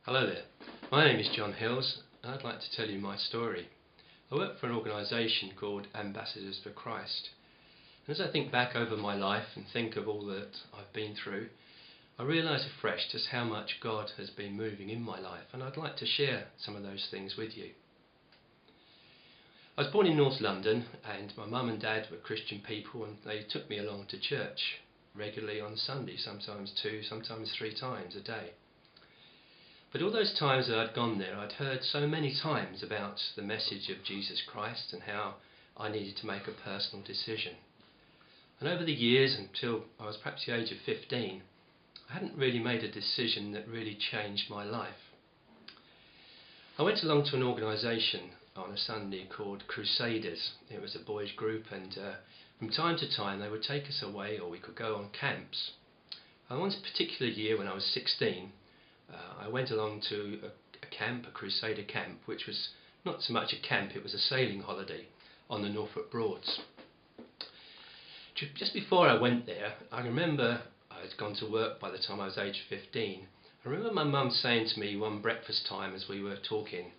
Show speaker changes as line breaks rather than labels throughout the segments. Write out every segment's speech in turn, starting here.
Hello there, my name is John Hills and I'd like to tell you my story. I work for an organisation called Ambassadors for Christ, and as I think back over my life and think of all that I've been through, I realise afresh just how much God has been moving in my life, and I'd like to share some of those things with you. I was born in North London, and my mum and dad were Christian people, and they took me along to church regularly on Sunday, sometimes 2, sometimes 3 times a day. But all those times that I'd gone there, I'd heard so many times about the message of Jesus Christ and how I needed to make a personal decision. And over the years, until I was perhaps the age of 15, I hadn't really made a decision that really changed my life. I went along to an organisation on a Sunday called Crusaders. It was a boys' group, and from time to time they would take us away, or we could go on camps. And one particular year when I was 16, I went along to a camp, a Crusader camp, which was not so much a camp, it was a sailing holiday on the Norfolk Broads. Just before I went there, I remember I had gone to work by the time I was aged 15. I remember my mum saying to me one breakfast time as we were talking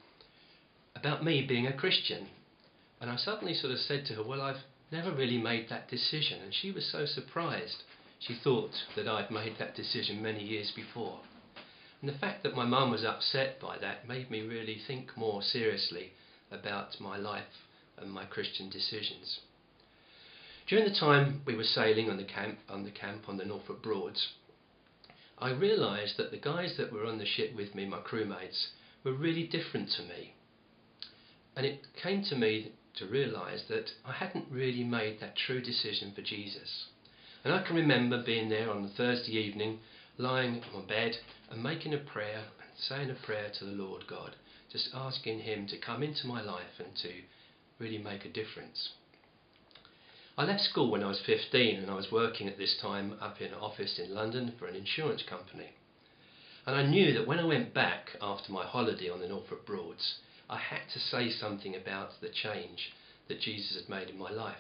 about me being a Christian. And I suddenly sort of said to her, well, I've never really made that decision. And she was so surprised. She thought that I'd made that decision many years before. And the fact that my mum was upset by that made me really think more seriously about my life and my Christian decisions. During the time we were sailing on the camp on the Norfolk Broads, I realised that the guys that were on the ship with me, my crewmates, were really different to me. And it came to me to realise that I hadn't really made that true decision for Jesus. And I can remember being there on the Thursday evening, lying on my bed and making a prayer and saying a prayer to the Lord God, just asking Him to come into my life and to really make a difference. I left school when I was 15, and I was working at this time up in an office in London for an insurance company. And I knew that when I went back after my holiday on the Norfolk Broads, I had to say something about the change that Jesus had made in my life.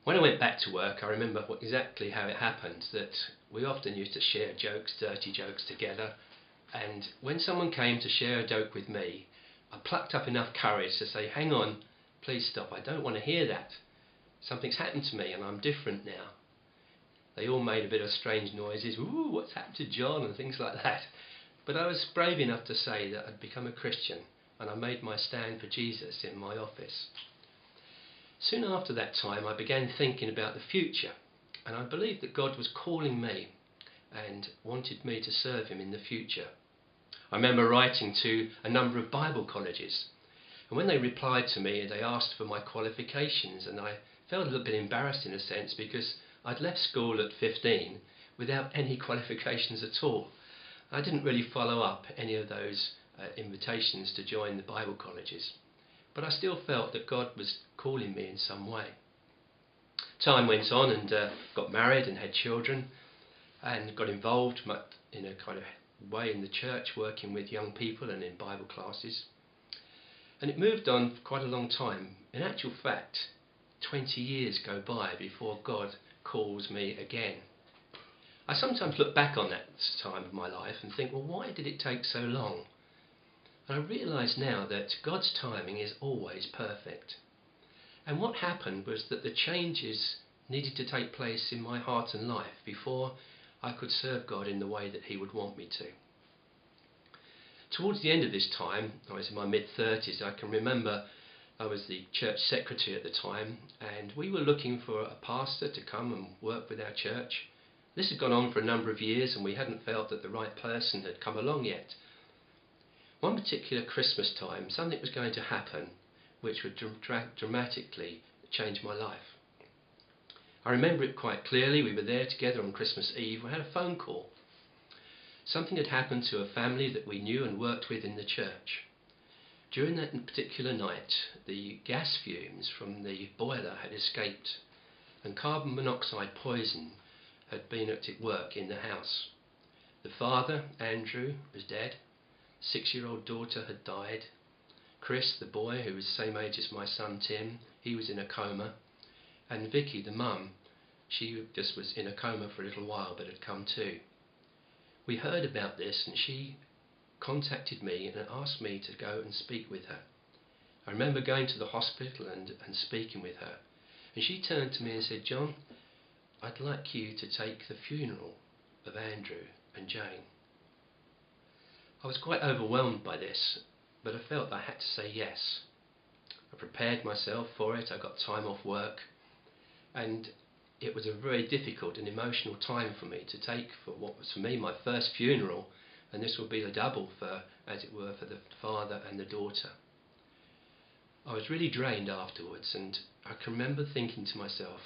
When I went back to work, I remember exactly how it happened, that we often used to share jokes, dirty jokes together, and when someone came to share a joke with me, I plucked up enough courage to say, hang on, please stop, I don't want to hear that. Something's happened to me and I'm different now. They all made a bit of strange noises, ooh, what's happened to John, and things like that. But I was brave enough to say that I'd become a Christian, and I made my stand for Jesus in my office. Soon after that time, I began thinking about the future, and I believed that God was calling me and wanted me to serve Him in the future. I remember writing to a number of Bible colleges, and when they replied to me, they asked for my qualifications, and I felt a little bit embarrassed in a sense because I'd left school at 15 without any qualifications at all. I didn't really follow up any of those invitations to join the Bible colleges. But I still felt that God was calling me in some way. Time went on, and got married and had children and got involved in a kind of way in the church, working with young people and in Bible classes. And it moved on for quite a long time. In actual fact, 20 years go by before God calls me again. I sometimes look back on that time of my life and think, well, why did it take so long? And I realise now that God's timing is always perfect. And what happened was that the changes needed to take place in my heart and life before I could serve God in the way that He would want me to. Towards the end of this time, I was in my mid-30s, I can remember I was the church secretary at the time, and we were looking for a pastor to come and work with our church. This had gone on for a number of years, and we hadn't felt that the right person had come along yet. One particular Christmas time, something was going to happen which would dramatically change my life. I remember it quite clearly. We were there together on Christmas Eve. We had a phone call. Something had happened to a family that we knew and worked with in the church. During that particular night, the gas fumes from the boiler had escaped, and carbon monoxide poison had been at work in the house. The father, Andrew, was dead. 6-year-old daughter had died. Chris, the boy, who was the same age as my son Tim, he was in a coma. And Vicky, the mum, she just was in a coma for a little while but had come to. We heard about this, and she contacted me and asked me to go and speak with her. I remember going to the hospital and speaking with her. And she turned to me and said, "John, I'd like you to take the funeral of Andrew and Jane." I was quite overwhelmed by this, but I felt I had to say yes. I prepared myself for it. I got time off work, and it was a very difficult and emotional time for me to take for what was for me my first funeral, and this would be the double for, as it were, for the father and the daughter. I was really drained afterwards, and I can remember thinking to myself,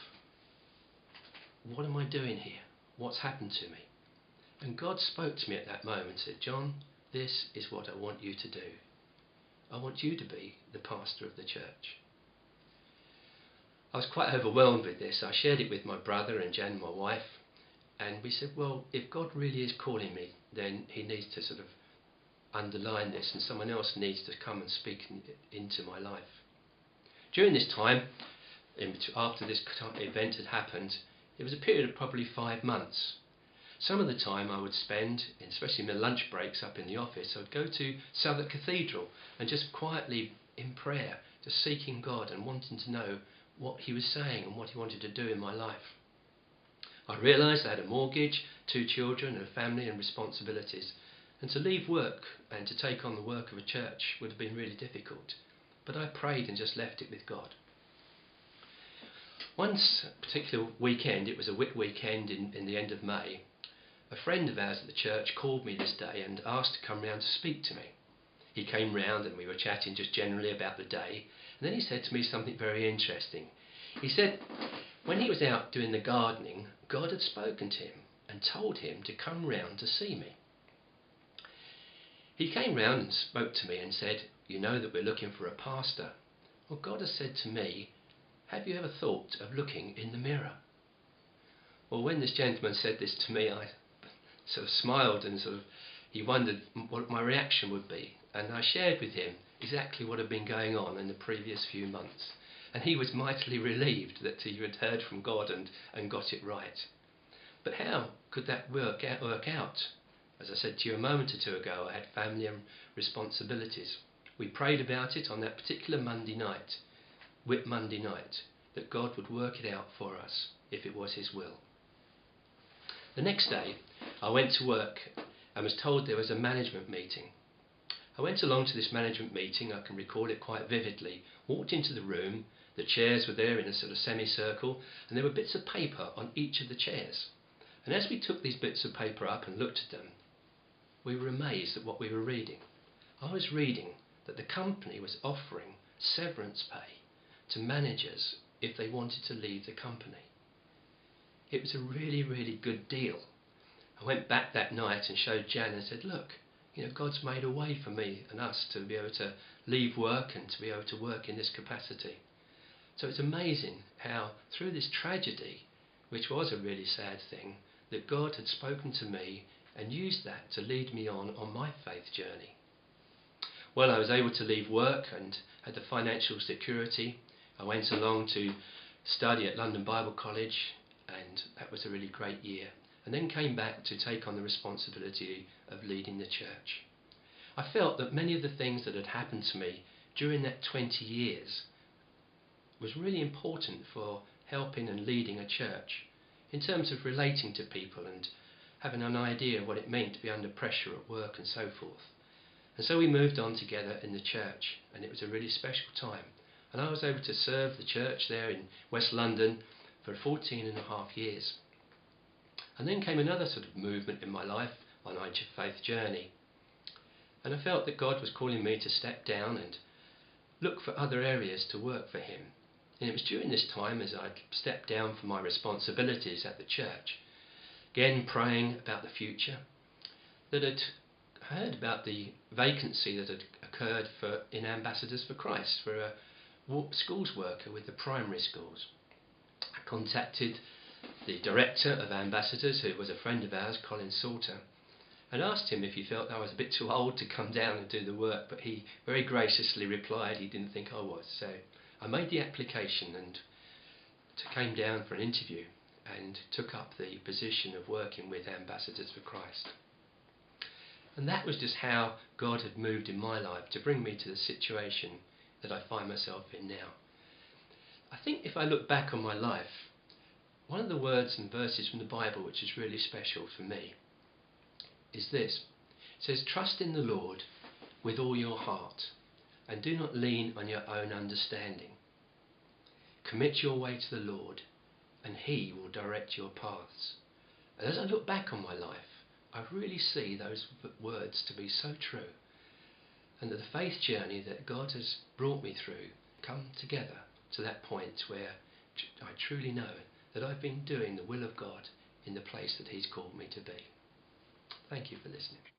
what am I doing here? What's happened to me? And God spoke to me at that moment and said, "John, this is what I want you to do. I want you to be the pastor of the church." I was quite overwhelmed with this. I shared it with my brother and Jan, my wife, and we said, well, if God really is calling me, then he needs to sort of underline this, and someone else needs to come and speak into my life. During this time, after this event had happened, it was a period of probably 5 months. Some of the time I would spend, especially in my lunch breaks up in the office, I would go to Southwark Cathedral and just quietly in prayer, just seeking God and wanting to know what he was saying and what he wanted to do in my life. I realised I had a mortgage, 2 children, a family and responsibilities, and to leave work and to take on the work of a church would have been really difficult. But I prayed and just left it with God. One particular weekend, it was a Whit weekend in the end of May, a friend of ours at the church called me this day and asked to come round to speak to me. He came round and we were chatting just generally about the day, and then he said to me something very interesting. He said when he was out doing the gardening, God had spoken to him and told him to come round to see me. He came round and spoke to me and said, "You know that we're looking for a pastor. Well, God has said to me, have you ever thought of looking in the mirror?" Well, when this gentleman said this to me, I sort of smiled and he wondered what my reaction would be. And I shared with him exactly what had been going on in the previous few months. And he was mightily relieved that he had heard from God and got it right. But how could that work out? As I said to you a moment or two ago, I had family and responsibilities. We prayed about it on that particular Monday night, Whit Monday night, that God would work it out for us if it was his will. The next day, I went to work and was told there was a management meeting. I went along to this management meeting, I can recall it quite vividly, walked into the room, the chairs were there in a sort of semicircle, and there were bits of paper on each of the chairs. And as we took these bits of paper up and looked at them, we were amazed at what we were reading. I was reading that the company was offering severance pay to managers if they wanted to leave the company. It was a really, really good deal. I went back that night and showed Jan and said, "Look, God's made a way for me and us to be able to leave work and to be able to work in this capacity." So it's amazing how through this tragedy, which was a really sad thing, that God had spoken to me and used that to lead me on my faith journey. Well, I was able to leave work and had the financial security. I went along to study at London Bible College, and that was a really great year. And then came back to take on the responsibility of leading the church. I felt that many of the things that had happened to me during that 20 years was really important for helping and leading a church in terms of relating to people and having an idea of what it meant to be under pressure at work and so forth. And so we moved on together in the church, and it was a really special time. And I was able to serve the church there in West London for 14 and a half years. And then came another sort of movement in my life, my faith journey. And I felt that God was calling me to step down and look for other areas to work for him. And it was during this time, as I'd stepped down from my responsibilities at the church, again praying about the future, that I'd heard about the vacancy that had occurred in Ambassadors for Christ for a schools worker with the primary schools. I contacted the director of Ambassadors, who was a friend of ours, Colin Salter, and asked him if he felt I was a bit too old to come down and do the work, but he very graciously replied he didn't think I was. So I made the application and came down for an interview and took up the position of working with Ambassadors for Christ. And that was just how God had moved in my life to bring me to the situation that I find myself in now. I think if I look back on my life, one of the words and verses from the Bible which is really special for me is this. It says, "Trust in the Lord with all your heart, and do not lean on your own understanding. Commit your way to the Lord, and He will direct your paths." And as I look back on my life, I really see those words to be so true, and that the faith journey that God has brought me through come together to that point where I truly know that I've been doing the will of God in the place that He's called me to be. Thank you for listening.